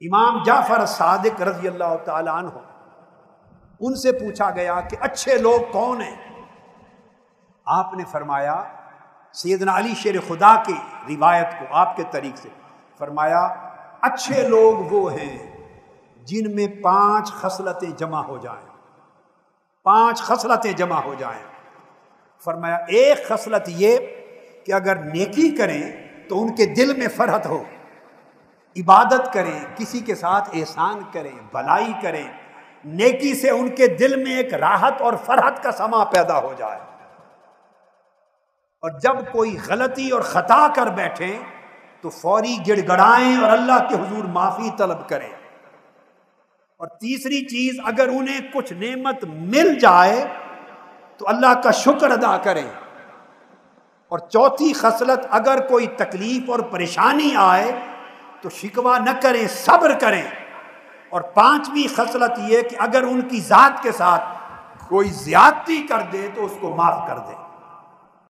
امام جعفر صادق رضی اللہ تعالیٰ عنہ، ان سے پوچھا گیا کہ اچھے لوگ کون ہیں؟ آپ نے فرمایا، سیدنا علی شیر خدا کی روایت کو آپ کے طریق سے فرمایا، اچھے لوگ وہ ہیں جن میں 5 خصلتیں جمع ہو جائیں، 5 خصلتیں جمع ہو جائیں۔ فرمایا ایک خصلت یہ کہ اگر نیکی کریں تو ان کے دل میں فرحت ہو، عبادت کریں، کسی کے ساتھ احسان کریں، بھلائی کریں، نیکی سے ان کے دل میں ایک راحت اور فرحت کا سما پیدا ہو جائے، اور جب کوئی غلطی اور خطا کر بیٹھیں تو فوری گڑ گڑائیں اور اللہ کے حضور معافی طلب کریں۔ اور تیسری چیز، اگر انہیں کچھ نعمت مل جائے تو اللہ کا شکر ادا کریں۔ اور چوتھی خصلت، اگر کوئی تکلیف اور پریشانی آئے تو شکوہ نہ کریں، صبر کریں۔ اور 5ویں خصلت یہ کہ اگر ان کی ذات کے ساتھ کوئی زیادتی کر دے تو اس کو معاف کر دیں۔